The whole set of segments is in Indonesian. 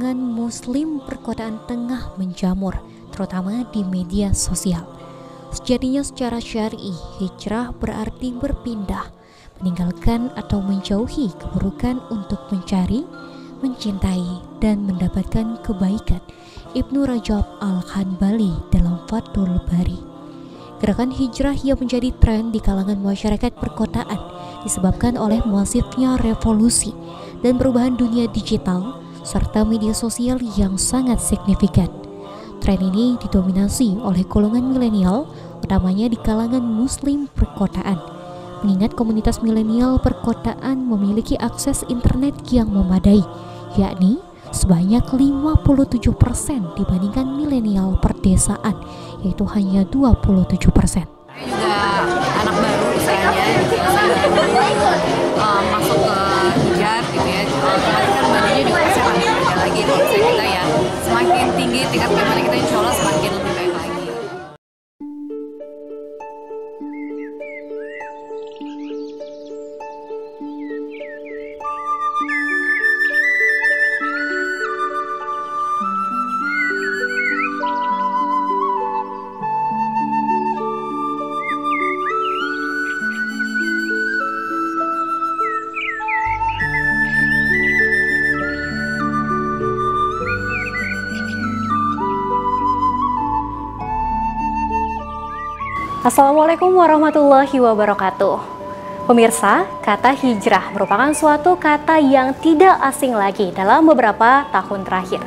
kalangan muslim perkotaan tengah menjamur, terutama di media sosial. Sejatinya secara syar'i, hijrah berarti berpindah, meninggalkan atau menjauhi keburukan untuk mencari, mencintai, dan mendapatkan kebaikan. Ibnu Rajab Al-Hanbali dalam Fathul Bari. Gerakan hijrah yang menjadi tren di kalangan masyarakat perkotaan disebabkan oleh masifnya revolusi dan perubahan dunia digital serta media sosial yang sangat signifikan. Tren ini didominasi oleh golongan milenial, utamanya di kalangan muslim perkotaan. Mengingat komunitas milenial perkotaan memiliki akses internet yang memadai, yakni sebanyak 57% dibandingkan milenial perdesaan, yaitu hanya 27%. Saya juga anak baru misalnya, saya baru masuk ke hijab gitu ya. Kemarin kan badannya juga pasti akan berbeda lagi kalau misalnya kita ya semakin tinggi tingkat keimanan kita, insya Allah semakin lebih baik lagi. Assalamualaikum warahmatullahi wabarakatuh. Pemirsa, kata hijrah merupakan suatu kata yang tidak asing lagi dalam beberapa tahun terakhir.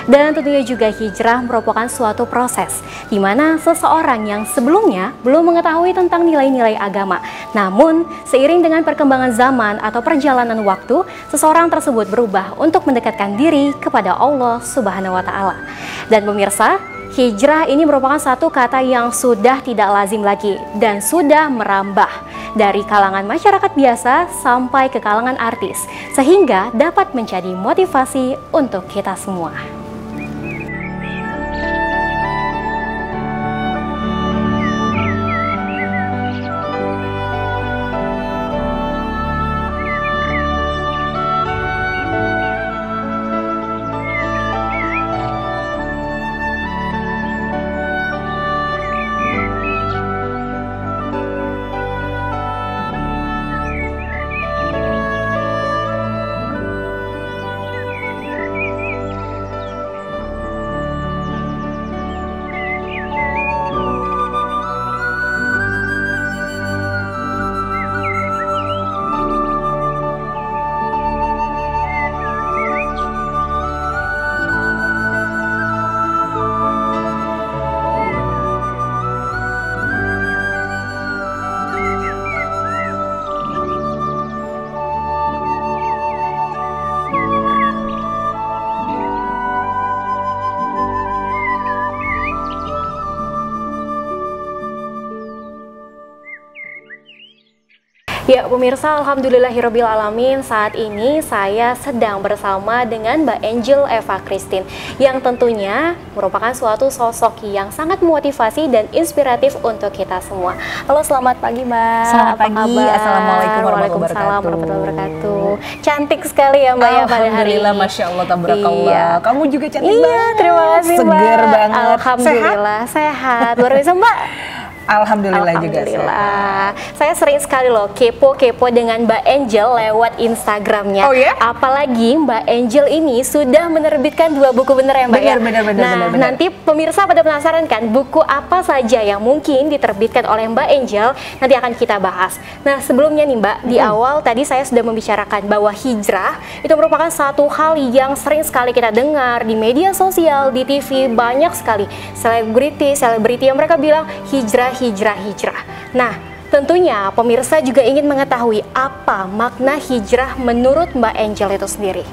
Dan tentunya juga hijrah merupakan suatu proses di mana seseorang yang sebelumnya belum mengetahui tentang nilai-nilai agama. Namun, seiring dengan perkembangan zaman atau perjalanan waktu, seseorang tersebut berubah untuk mendekatkan diri kepada Allah Subhanahu wa Ta'ala. Dan pemirsa, hijrah ini merupakan satu kata yang sudah tidak lazim lagi dan sudah merambah dari kalangan masyarakat biasa sampai ke kalangan artis, sehingga dapat menjadi motivasi untuk kita semua. Ya pemirsa, alhamdulillahirabbil alamin, saat ini saya sedang bersama dengan Mbak Angel Eva Christine yang tentunya merupakan suatu sosok yang sangat memotivasi dan inspiratif untuk kita semua. Halo, selamat pagi Mbak. Selamat Apa pagi. kabar? Assalamualaikum Waalaikumsalam warahmatullahi wabarakatuh. Cantik sekali ya Mbak ya pada hari ini. Alhamdulillah, Masya Allah, tabarakallah. Iya. Kamu juga cantik Iya, banget. terima kasih Mbak. Seger banget. Alhamdulillah, sehat. Luar biasa Mbak. Alhamdulillah juga Alhamdulillah. Saya sering sekali loh kepo-kepo dengan Mbak Angel lewat Instagramnya. Oh ya? Apalagi Mbak Angel ini sudah menerbitkan 2 buku, bener ya Mbak ya? Benar. Nah, nanti pemirsa pada penasaran kan buku apa saja yang mungkin diterbitkan oleh Mbak Angel, nanti akan kita bahas. Nah, sebelumnya nih Mbak, di awal tadi saya sudah membicarakan bahwa hijrah itu merupakan satu hal yang sering sekali kita dengar di media sosial, di TV, banyak sekali selebriti yang mereka bilang hijrah. Nah, tentunya pemirsa juga ingin mengetahui apa makna hijrah menurut Mbak Angel itu sendiri.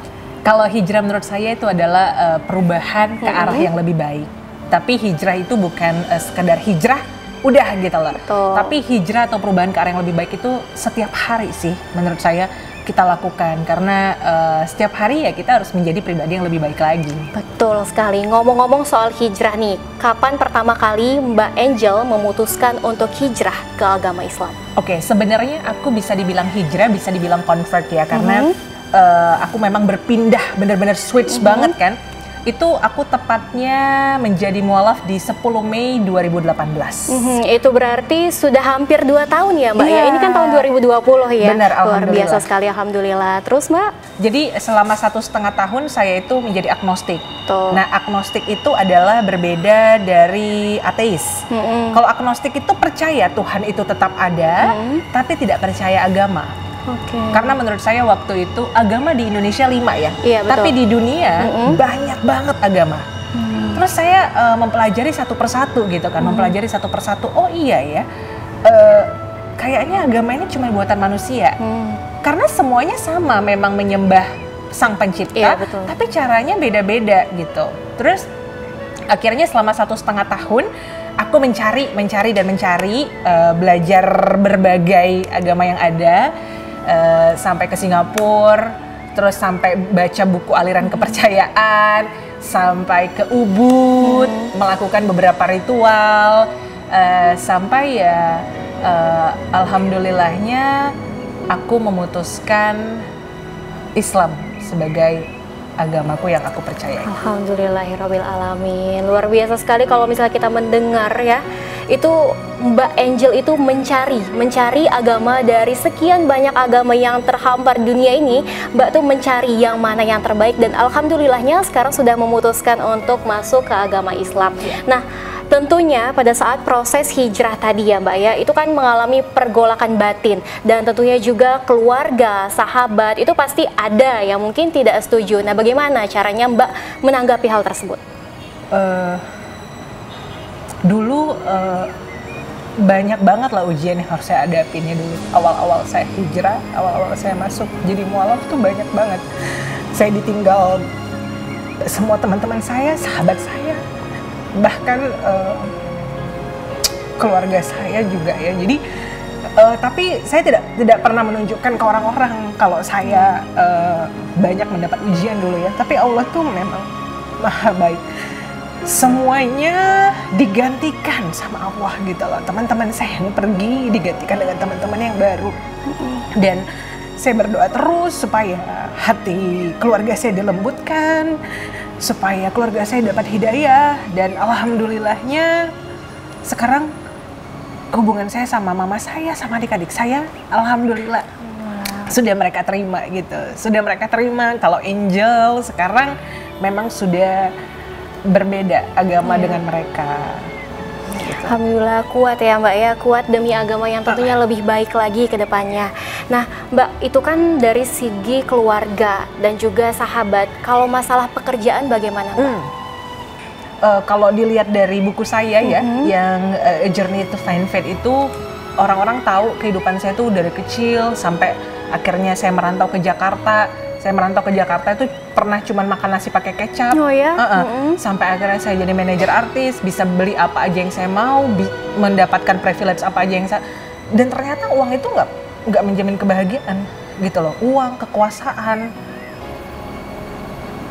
Kalau hijrah menurut saya itu adalah perubahan ke arah yang lebih baik. Tapi hijrah itu bukan sekedar hijrah, udah gitu loh. Betul. Tapi hijrah atau perubahan ke arah yang lebih baik itu setiap hari sih menurut saya kita lakukan. Karena setiap hari ya kita harus menjadi pribadi yang lebih baik lagi. Betul sekali. Ngomong-ngomong soal hijrah nih, kapan pertama kali Mbak Angel memutuskan untuk hijrah ke agama Islam? Oke, sebenarnya aku bisa dibilang hijrah, bisa dibilang convert ya. Karena aku memang berpindah, benar-benar switch banget kan. Itu aku tepatnya menjadi mualaf di 10 Mei 2018. Itu berarti sudah hampir 2 tahun ya Mbak ya? Ini kan tahun 2020 ya? Benar, luar biasa sekali, alhamdulillah. Terus Mbak? Jadi selama 1,5 tahun saya itu menjadi agnostik. Tuh. Nah, agnostik itu adalah berbeda dari ateis. Kalau agnostik itu percaya Tuhan itu tetap ada, tapi tidak percaya agama. Karena menurut saya waktu itu agama di Indonesia 5 ya, iya, betul. Tapi di dunia banyak banget agama. Terus saya mempelajari satu persatu gitu kan, mempelajari satu persatu. Oh iya ya, kayaknya agama ini cuma buatan manusia. Karena semuanya sama, memang menyembah Sang Pencipta, iya, betul. Tapi caranya beda-beda gitu. Terus akhirnya selama 1,5 tahun aku mencari belajar berbagai agama yang ada. Sampai ke Singapura, terus sampai baca buku aliran kepercayaan, sampai ke Ubud, melakukan beberapa ritual, sampai ya alhamdulillahnya aku memutuskan Islam sebagai agamaku yang aku percayai. Alhamdulillahirabbil alamin. Luar biasa sekali kalau misalnya kita mendengar ya, itu Mbak Angel itu mencari agama dari sekian banyak agama yang terhampar di dunia ini. Mbak tuh mencari yang mana yang terbaik, dan alhamdulillahnya sekarang sudah memutuskan untuk masuk ke agama Islam. Nah, tentunya pada saat proses hijrah tadi ya Mbak ya, itu kan mengalami pergolakan batin, dan tentunya juga keluarga, sahabat itu pasti ada yang mungkin tidak setuju. Nah, bagaimana caranya Mbak menanggapi hal tersebut? Dulu banyak banget lah ujian yang harus saya hadapinnya dulu. Awal-awal saya hijrah, awal-awal saya masuk jadi mualaf tuh banyak banget. Saya ditinggal semua teman-teman saya, sahabat saya, bahkan keluarga saya juga ya. Jadi tapi saya tidak pernah menunjukkan ke orang-orang kalau saya banyak mendapat ujian dulu ya. Tapi Allah tuh memang maha baik. Semuanya digantikan sama Allah gitu loh. Teman-teman saya yang pergi digantikan dengan teman-teman yang baru. Dan saya berdoa terus supaya hati keluarga saya dilembutkan, supaya keluarga saya dapat hidayah. Dan alhamdulillahnya sekarang hubungan saya sama mama saya, sama adik-adik saya, alhamdulillah sudah mereka terima gitu. Sudah mereka terima kalau Angel sekarang memang sudah berbeda agama dengan mereka. Gitu. Alhamdulillah kuat ya Mbak ya, kuat demi agama yang tentunya lebih baik lagi ke depannya. Nah Mbak, itu kan dari segi keluarga dan juga sahabat. Kalau masalah pekerjaan bagaimana Mbak? Kalau dilihat dari buku saya ya, yang A Journey to Find Faith itu, orang-orang tahu kehidupan saya tuh dari kecil sampai akhirnya saya merantau ke Jakarta. Saya merantau ke Jakarta itu pernah cuman makan nasi pakai kecap. Oh ya? Sampai akhirnya saya jadi manajer artis, bisa beli apa aja yang saya mau, mendapatkan privilege apa aja yang saya. Dan ternyata uang itu nggak menjamin kebahagiaan gitu loh. Uang, kekuasaan.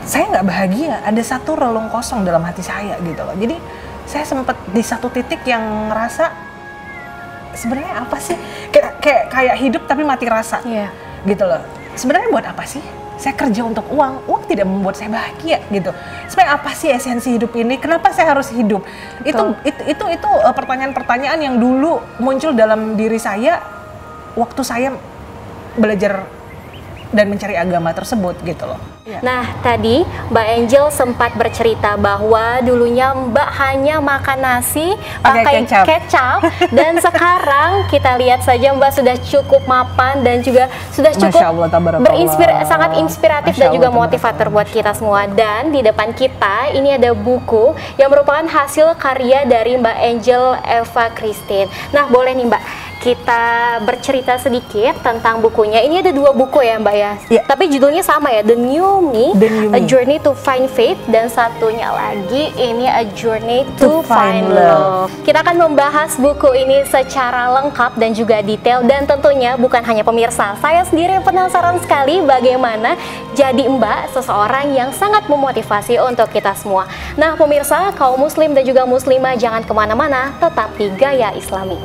Saya nggak bahagia. Ada satu relung kosong dalam hati saya gitu loh. Jadi saya sempat di satu titik yang ngerasa sebenarnya apa sih? Kayak hidup tapi mati rasa. Gitu loh. Sebenarnya buat apa sih? Saya kerja untuk uang tidak membuat saya bahagia gitu. Sebenarnya apa sih esensi hidup ini? Kenapa saya harus hidup? Itu pertanyaan-pertanyaan yang dulu muncul dalam diri saya waktu saya belajar dan mencari agama tersebut gitu loh. Nah tadi Mbak Angel sempat bercerita bahwa dulunya Mbak hanya makan nasi pakai kecap dan sekarang kita lihat saja Mbak sudah cukup mapan dan juga sudah cukup sangat inspiratif dan juga motivator buat kita semua. Dan di depan kita ini ada buku yang merupakan hasil karya dari Mbak Angel Eva Christine. Nah boleh nih Mbak, kita bercerita sedikit tentang bukunya. Ini ada 2 buku ya Mbak ya? Tapi judulnya sama ya, The New Me, A Journey to Find Faith, dan satunya lagi ini A Journey to Find Love. Kita akan membahas buku ini secara lengkap dan juga detail, dan tentunya bukan hanya pemirsa, saya sendiri penasaran sekali bagaimana jadi Mbak seseorang yang sangat memotivasi untuk kita semua. Nah pemirsa, kaum muslim dan juga muslimah jangan kemana-mana, tetap di Gaya Islami.